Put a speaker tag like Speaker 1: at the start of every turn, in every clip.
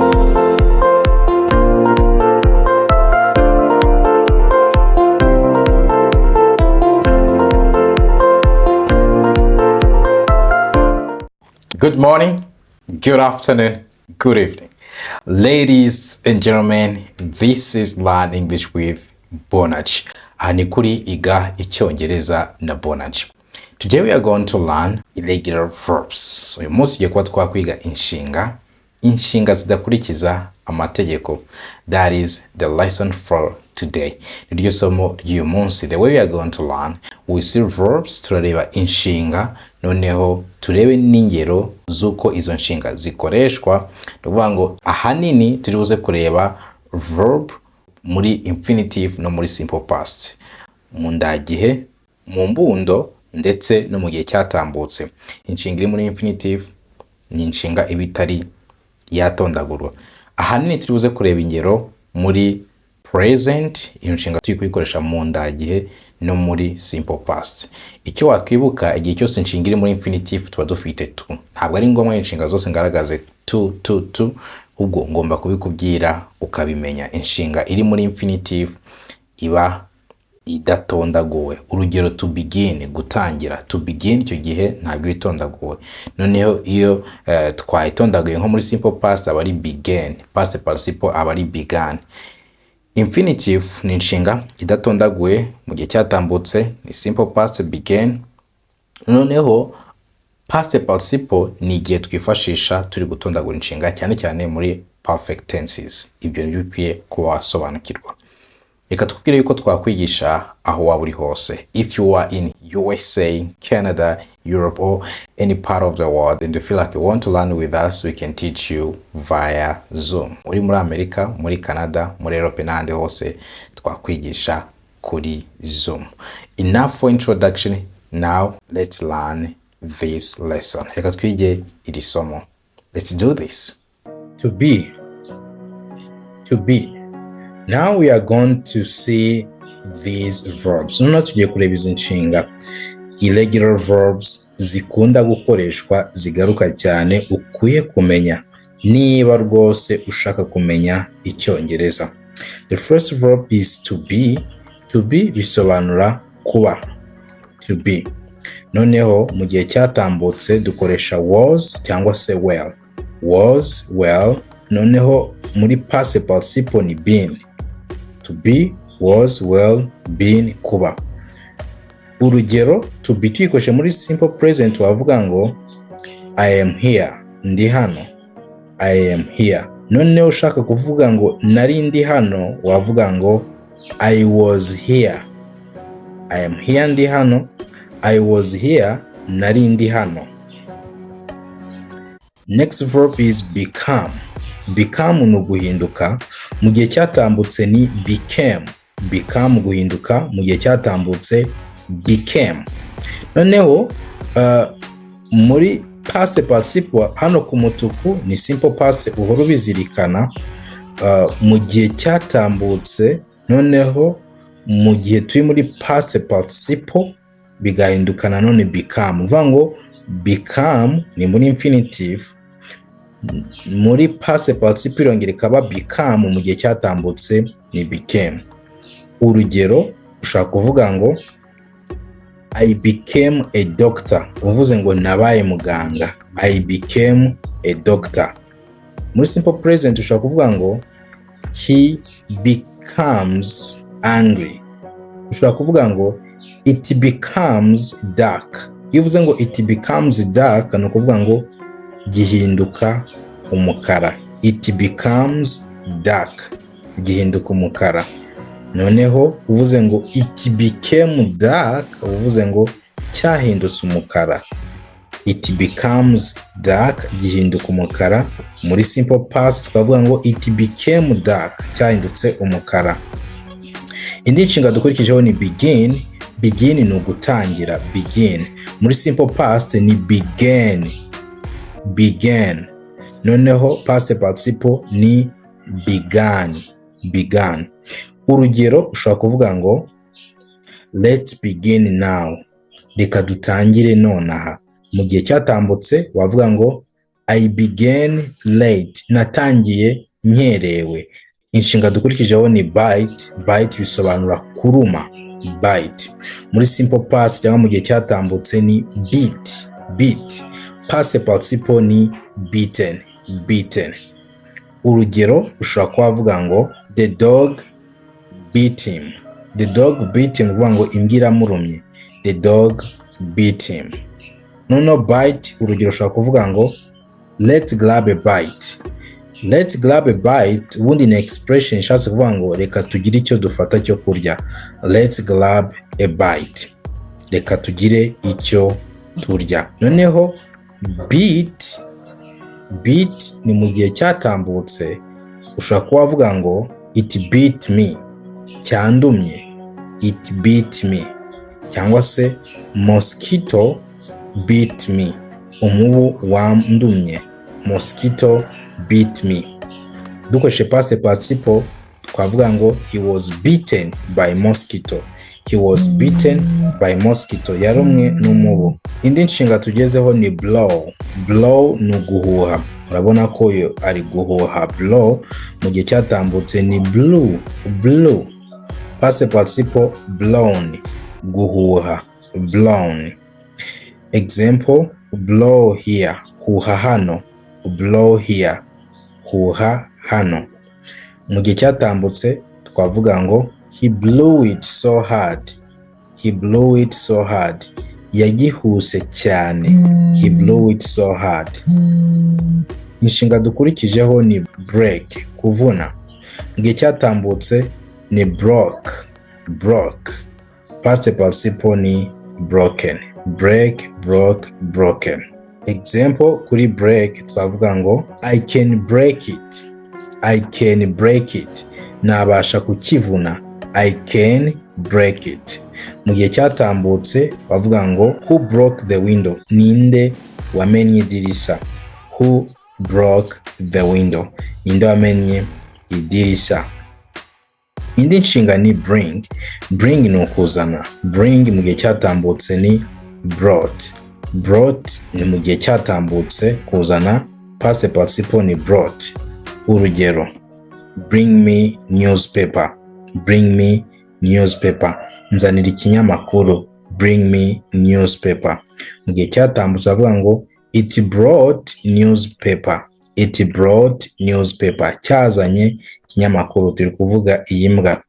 Speaker 1: Good morning, good afternoon, good evening. Ladies and gentlemen, this is Learn English with Bonaj. Ni kuri Iga Icyongereza na Bonaj. Today we are going to learn irregular verbs. Uyu munsi tugiye kuba twakwiga inshinga, inshinga zidakurikiza amategeko. That is the lesson for today. Niryo somo ry'uyu munsi. The way we are going to learn, we see verbs, turareba inshinga, noneho turebe n'ingero z'uko izo nshinga zikoreshwa. Nukuvuga ngo ahanini turi buze kureba verb muri infinitive no muri simple past, mu ndagihe, mu mbundo ndetse no mu gihe cyatambutse. Inshinga iri muri infinitive ni inshinga iba itari yatondagurwa. Ahanini turi buze kureba ingero muri present, iyo nshinga turi kuyikoresha mu ndagihe no muri simple past. Icyo wakwibuka igihe cyose inshinga iri muri infinitive tuba dufite to. Ntabwo ari ngombwa inshinga zose ngaragaze to, ubwo ngomba kubikubwira ukabimenya. Inshinga iri muri infinitive iba idatondaguwe. Urugero to begin, gutangira. To begin icyo gihe ntabwo itondaguwe. Noneho iyo twayitondaguye nko muri simple past aba ari began, past participle aba ari began. Infinitive ni inshinga idatondaguwe mu gihe cyatambutse, ni simple past began. Noneho past participle ni igihe twifashisha turi gutondagura inshinga, cyane cyane muri perfect tenses. Ibyo ni bikwiye kuba wasobanukirwa. Reka tukubwire yuko twakwigisha aho waba uri hose. If you are in USA, Canada, Europe or any part of the world and you feel like you want to learn with us, we can teach you via Zoom. Uri muri Amerika, muri Canada, muri Europe n'ahandi hose twakwigisha kuri Zoom. Enough for introduction. Now let's learn this lesson. Reka twige iri somo. Let's do this. To be. Now we are going to see these verbs. Noneho tugiye kureba izi nshinga. Irregular verbs zikunda gukoreshwa, zigaruka cyane, ukwiye kumenya niba rwose ushaka kumenya Icyongereza. The first verb is to be. To be bisobanura kuba. To be. Noneho mu gihe cyatambutse dukoresha was cyangwa se well. Was, well. Noneho muri past participle ni been. To be, was, well, been, kuba. Urugero, to be tuyikoreshe muri simple present wavuga ngo I am here, ndi hano. I am here. Noneho ushaka kuvuga ngo nari ndi hano wavuga ngo I was here. I am here, ndi hano. I was here, nari ndi hano. Next verb is become. Become ni guhinduka, mu gihe cyatambutse ni became. Become guhinduka, mu gihe cyatambutse became. Noneho muri past participle hano ku mutuku ni simple past, uhora ubizirikana. Mu gihe cyatambutse, noneho mu gihe turi muri past participle bigahinduka nanone become. Uvuga ngo become ni muri infinitive, muri past participle irongera ikaba become, mu gihe cyatambutse ni became. Urugero, ushaka kuvuga ngo I became a doctor. Uvuze ngo nabaye muganga. I became a doctor. Muri simple present ushaka kuvuga ngo he becomes angry. Ushaka kuvuga ngo it becomes dark. Iyo uvuze ngo it becomes dark ni ukuvuga ngo gihinduka umukara. It becomes dark, gihinduka umukara. Noneho uvuze ngo it became dark, uvuze ngo cyahindutse umukara. It becomes dark, gihinduka umukara. Muri simple past twavuga ngo it became dark, cyahindutse umukara. Indi nshinga dukurikijeho ni begin. Begin ni ugutangira, begin. Muri simple past ni began. Began. Noneho past participle ni began. Began. Urugero, ushobora kuvuga ngo let's begin now. Reka dutangire nonaha. Mu gihe cyatambutse wavuga ngo
Speaker 2: I began late. Natangiye nkerewe. Inshinga dukurikijeho ni bite. Bite bisobanura kuruma. Bite. Muri simple past cyangwa mu gihe cyatambutse ni beat. Beat. Past participle ni beaten. Beaten. Urugero ushobora kuba avuga ngo the dog beat him. The dog beat him kuvuga ngo imbwa iramurumye. The dog beat him. Noneho bite urugero ushobora kuvuga ngo let's grab a bite. Let's grab a bite ubundi ni expression ishatse kuvuga ngo reka tugire icyo dufata cyo kurya. Let's grab a bite. Reka tugire icyo turya. Noneho beat ni mu gihe cyatambutse ushobora kuba avuga ngo it beat me. Cyandumye. It beat me. Cyangwa se mosquito beat me. Umubu wandumye. Mosquito beat me. Dukoreshe past participle twavuga ngo he was beaten by mosquito. He was beaten by mosquito. Yarumwe n'umubu. Indi nshinga tugezeho ni blow. Blow ni guhuha. Urabona ko yo ari guhuha. Blow mu gihe cyatambutse ni blew. Blew. Past participle blown. Guhuha. Blown. Example, blow here. Huha hano. Blow here. Huha hano. Mu gihe cyatambutse twavuga ngo he blew it so hard. He blew it so hard. Yagihuse cyane. He blew it so hard. Inshinga dukurikijeho ni break. Kuvuna. Mu gihe cyatambutse ni broke. Broke. Past participle ni broken. Break, broke, broken. Example kuri break twavuga ngo I can break it. I can break it. Nabasha kukivuna. I can break it. Mu gihe cyatambutse bavuga ngo who broke the window. Ninde wamenye idirishya. Who broke the window. Ninde wamenye idirishya. Indi nshinga ni bring. Bring ni ukuzana. Bring mu gihe cyatambutse ni brought. Brought ni mu gihe cyatambutse kuzana. Past participle ni brought. Urugero bring me newspaper. Bring me newspaper. Nzanira ikinyamakuru. Bring me newspaper. Mu gihe cyatambutse avuga ngo it brought newspaper. It brought newspaper. Cyazanye ikinyamakuru. Turi kuvuga iyi mbwa.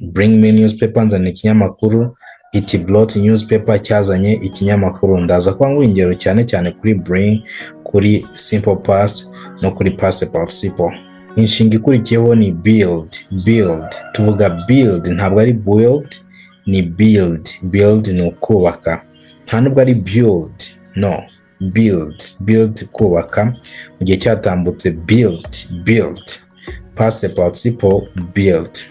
Speaker 2: Bring me newspaper. Nzanira ikinyamakuru. It brought newspaper. Cyazanye ikinyamakuru. Ndaza kwanga ingero cyane cyane kuri bring, kuri simple past no kuri past participle. Inshinga ikurikiyeho ni build. Build. Tuvuga build ntabwo ari build, ni build. Build ni ukubaka. Nta nubwo ari build. No. Build. Build kubaka. Mu gihe cyatambutse build. Build. Past participle build.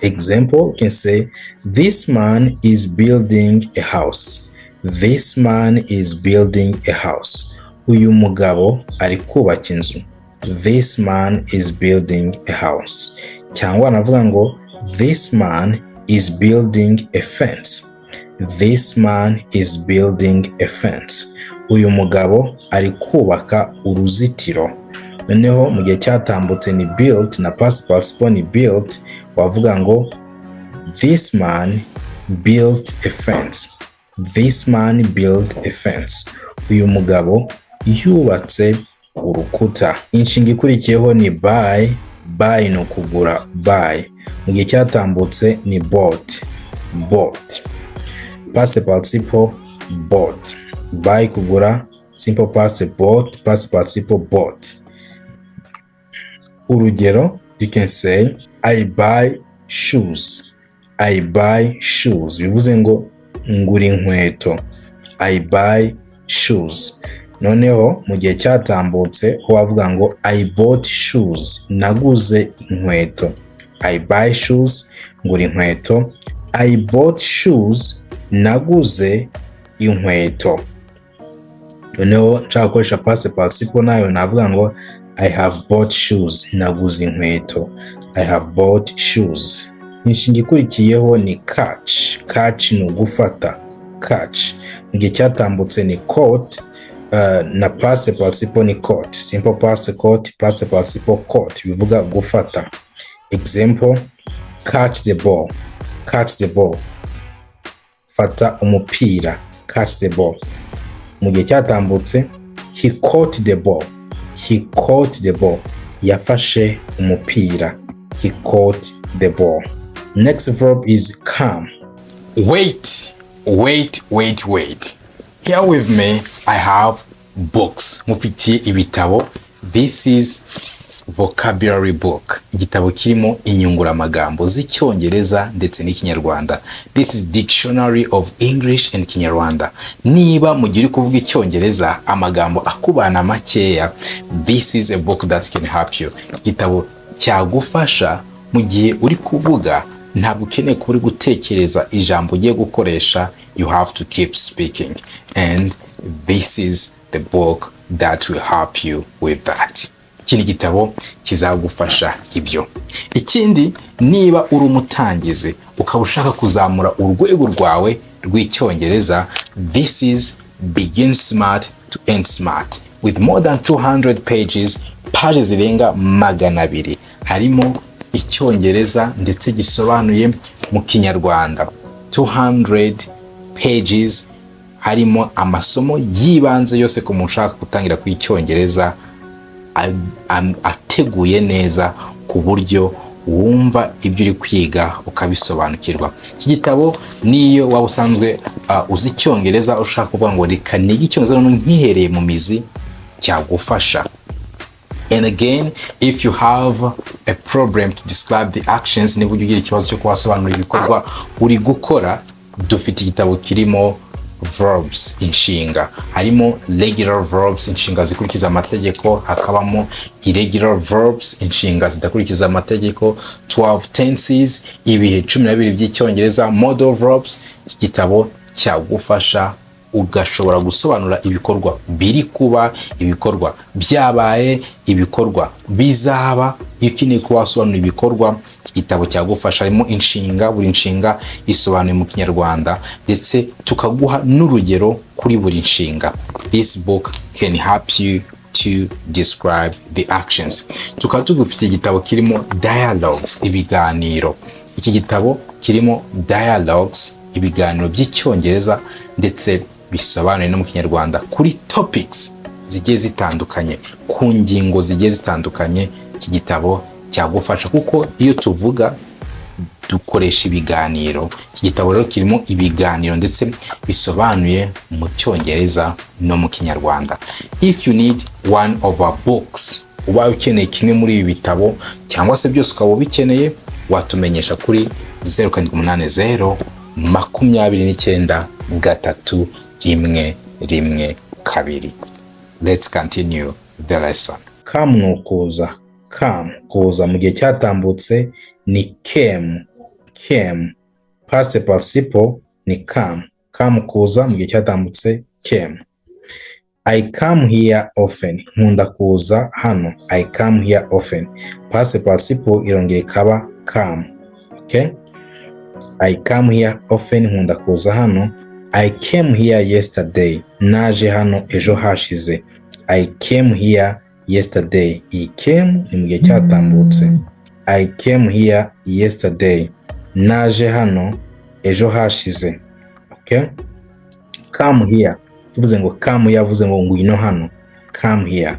Speaker 2: Example, you can say this man is building a house. This man is building a house. Uyu mugabo ari kubaka inzu. This man is building a house. Cyangwa navuga ngo this man is building a fence. This man is building a fence. Uyu mugabo ari kubaka uruzitiro. Noneho mu gihe cyatambutse ni built na past participle ni built, wavuga ngo this man built a fence. This man built a fence. Uyu mugabo yubatse urukuta. Inshinga ikurikiyeho ni buy. Buy no kugura. Buy. Mu gihe cyatambutse ni bought. Bought. Past participle bought. Buy kugura. Simple past bought. Past participle bought. Urugero, you can say I buy shoes. I buy shoes. Bivuze ngo ngura inkweto. I buy shoes. Noneho mu gihe cyatambutse wavuga ngo I bought shoes. Naguze inkweto. I buy shoes. Ngura inkweto. I bought shoes. Naguze inkweto. Noneho nshaka gukoresha past participle nayo navuga ngo I have bought shoes. Naguze inkweto. I have bought shoes. Inshinga ikurikiyeho ni catch. Catch ni ugufata. Catch. Mu gihe cyatambutse ni caught. na past participle ni caught, simple past caught, past participle caught bivuga gufata. Example, catch the ball, catch the ball, fata umupira, catch the ball. Mu gihe cyatambutse, he caught the ball, he caught the ball, yafashe umupira, he caught the ball. Next verb is come.
Speaker 1: Wait. Here with me, I have books. Mufitiye ibitabo. This is vocabulary book. Igitabo kirimo inyunguramagambo z'icyongereza ndetse n'ikinyarwanda. This is dictionary of English and Kinyarwanda. Niba mu gihe uri kuvuga icyongereza amagambo akubana makeya, this is a book that can help you. Igitabo cyagufasha mu gihe uri kuvuga, ntabwo ukeneye kuba uri gutekereza ijambo ugiye gukoresha. You have to keep speaking, and this is the book that will help you with that. Iki gitabo kizagufasha ibyo. Ikindi, niba uri umutangizi ukaba ushaka kuzamura urwego rwawe rw'icyongereza, this is Begin Smart to End Smart with more than 200 pages, pages zirenga 200. Harimo icyongereza ndetse gisobanuye mu kinyarwanda. 200 pages, harimo amasomo yibanze yose ku muntu ushaka gutangira ku icyongereza, ateguye neza ku buryo wumva ibyo uri kwiga ukabisobanukirwa. Iki gitabo niyo waba usanzwe uzi icyongereza ushaka kuvuga ngo reka nige icyongereza nkihereye mu mizi, cyagufasha. And again, if you have a problem to describe the actions, niba ugira ikibazo cyo kubasobanurira ibikorwa uri gukora, dufite igitabo kirimo verbs, inshinga. Harimo regular verbs, inshinga zikurikiza amategeko, hakabamo irregular verbs, inshinga zidakurikiza amategeko, 12 tenses, ibihe 12 by'icyongereza, modal verbs. Iki gitabo cyagufasha ugashobora gusobanura ibikorwa biri kuba, ibikorwa byabaye, ibikorwa bizaba. Iyo ukeneye kubasobanura ibikorwa, iki gitabo cyagufasha. Harimo inshinga, buri nshinga isobanuye mu kinyarwanda ndetse tukaguha n'urugero kuri buri nshinga. This book can help you to describe the actions. Tukaba tugufite igitabo kirimo dialogs, ibiganiro. Iki gitabo kirimo dialogs, ibiganiro by'icyongereza ndetse bisobanuye no mu kinyarwanda kuri topics zigiye zitandukanye, ku ngingo zigiye zitandukanye. Iki gitabo cyagufasha kuko iyo tuvuga dukoresha ibiganiro. Iki gitabo rero kirimo ibiganiro ndetse bisobanuye mu cyongereza no mu kinyarwanda. If you need one of our books, ubaye ukeneye kimwe muri ibi bitabo cyangwa se byose ukaba ubikeneye, watumenyesha kuri 0780 29 312. Let's continue the lesson.
Speaker 2: Come ni ukuza. Come, kuza mu gihe cyatambutse ni came, came. Past participle ni come. Come kuza mu gihe cyatambutse came. I come here often. Nkunda kuza hano. I come here often. Past participle irongera ikaba come. Okay? I come here often, nkunda kuza hano. I came here yesterday. Naje hano ejo hashize. I came here yesterday. I came ni mu gihe cyatambutse. I came here yesterday. Naje hano ejo hashize. Okay? Come here. Tuvuze ngo come, yavuze ngo ngwino hano. Come here.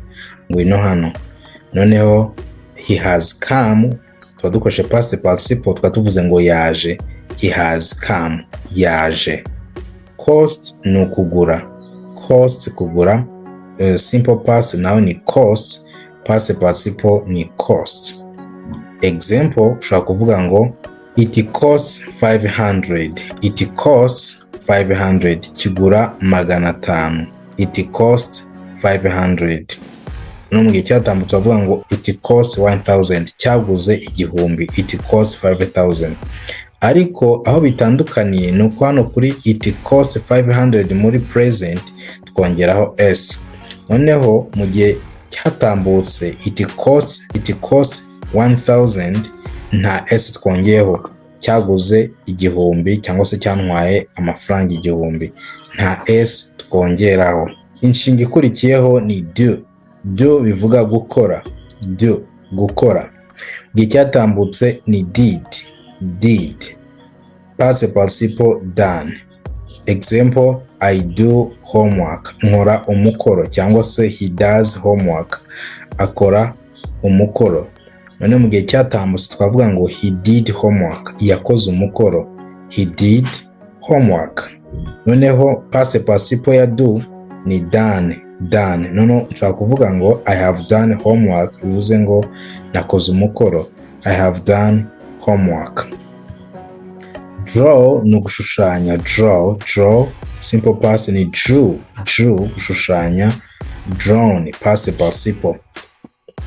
Speaker 2: Ngwino hano. Noneho he has come, twadukoreshe past participle, twatuvuze ngo yaje. He has come, yaje. Cost ni ukugura. Cost, kugura. Simple past nawe ni cost. Past participle ni cost. Example, ushobora kuvuga ngo it costs 500. It costs 500. Kigura 500. It costs 500. No mu gihe cyatambutse bavuga ngo it costs 1000. Cyaguze igihumbi. It costs 5000. Ariko aho bitandukaniye ni uko hano kuri it costs 500 muri present twongeraho s. Noneho mu gihe cyatambutse it costs 1000 nta s twongeyeho. Cyaguze igihumbi cyangwa se cyantwaye amafaranga igihumbi, nta s twongeraho. Inshinga ikurikiyeho ni do. Do bivuga gukora. Do, gukora. Igihe cyatambutse ni did. Did. Past participle done. Example, I do homework. Nkora umukoro cyangwa se he does homework. Akora umukoro. None mu gihe cyatambutse twavuga ngo he did homework. Yakoze umukoro. He did homework. Noneho past participle ya do ni done. Done. Noneho nshaka kuvuga ngo I have done homework. Bivuze ngo nakoze umukoro. I have done homework. Draw ni gushushanya. Draw. Draw. Simple past ni drew. Drew, gushushanya. Drawn, past participle.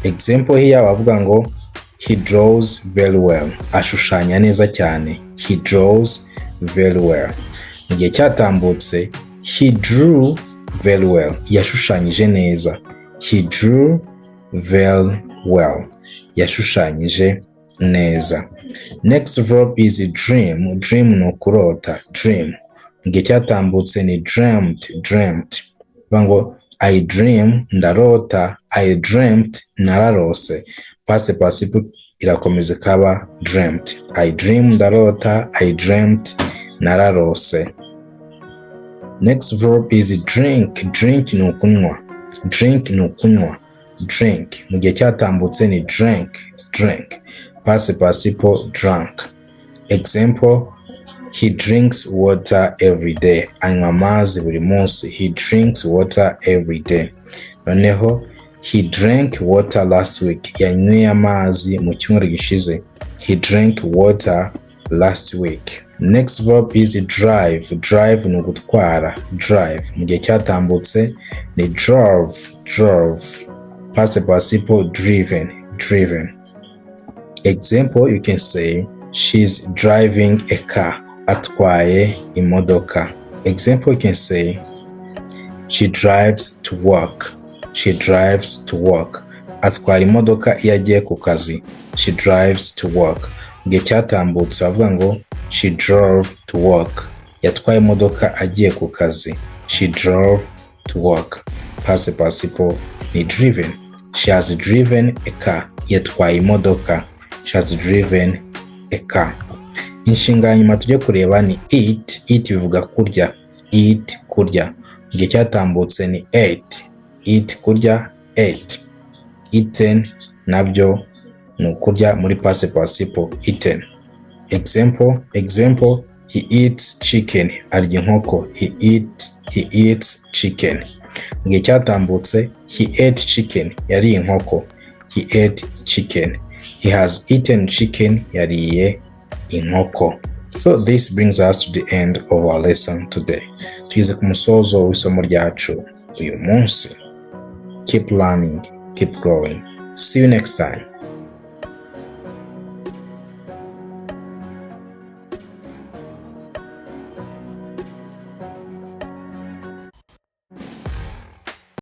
Speaker 2: Example here bavuga ngo he draws very well. Ashushanya neza cyane. He draws very well. Mu gihe cyatambutse he drew very well. Yashushanyije neza. He drew very well. Yashushanyije neza. Next verb is dream. Dream ni ukurota. Dream. Mu gihe cyatambutse ni dreamt. Dreamt. Bango I dream, ndarota. I dreamt, nararose. Past participle irakomeza kaba dreamt. I dream, ndarota. I dreamt, nararose. Next verb is drink. Drink ni ukunywa. Drink ni ukunywa. Drink. Mu gihe cyatambutse ni drank. Drink. Past participle drank. Example, he drinks water every day. Anywa amazi buri munsi. He drinks water every day. Noneho he drank water last week. Yanyweye amazi mu cyumweru gishize. He drank water last week. Next verb is drive. Drive ni ugutwara. Drive. Mu gihe cyatambutse ni drove. Drove. Past participle driven. Driven. Example, you can say she's driving a car. Atwaye imodoka. Example, you can say she drives to work. She drives to work. Atwara imodoka iyo agiye ku kazi. She drives to work. Mu gihe cyatambutse bavuga ngo she drove to work. Yatwaye imodoka agiye ku kazi. She drove to work. Past participle ni driven. She has driven a car. Yatwaye imodoka. She has driven a car. Inshinga nyuma tujye kureba ni eat. Eat bivuga kurya. Eat, kurya. Mu gihe cyatambutse ni ate. Eat, kurya. Ate. Eaten nabyo ni kurya muri past participle. Eaten. Example, he eats chicken. Arya inkoko. He eats chicken. Mu gihe cyatambutse he ate chicken. Yariye inkoko. He ate chicken. He has eaten chicken. Yariye inkoko. So this brings us to the end of our lesson today. Tugeze ku musozo w'isomo ryacu uyu munsi. Keep learning, keep growing. See you next time.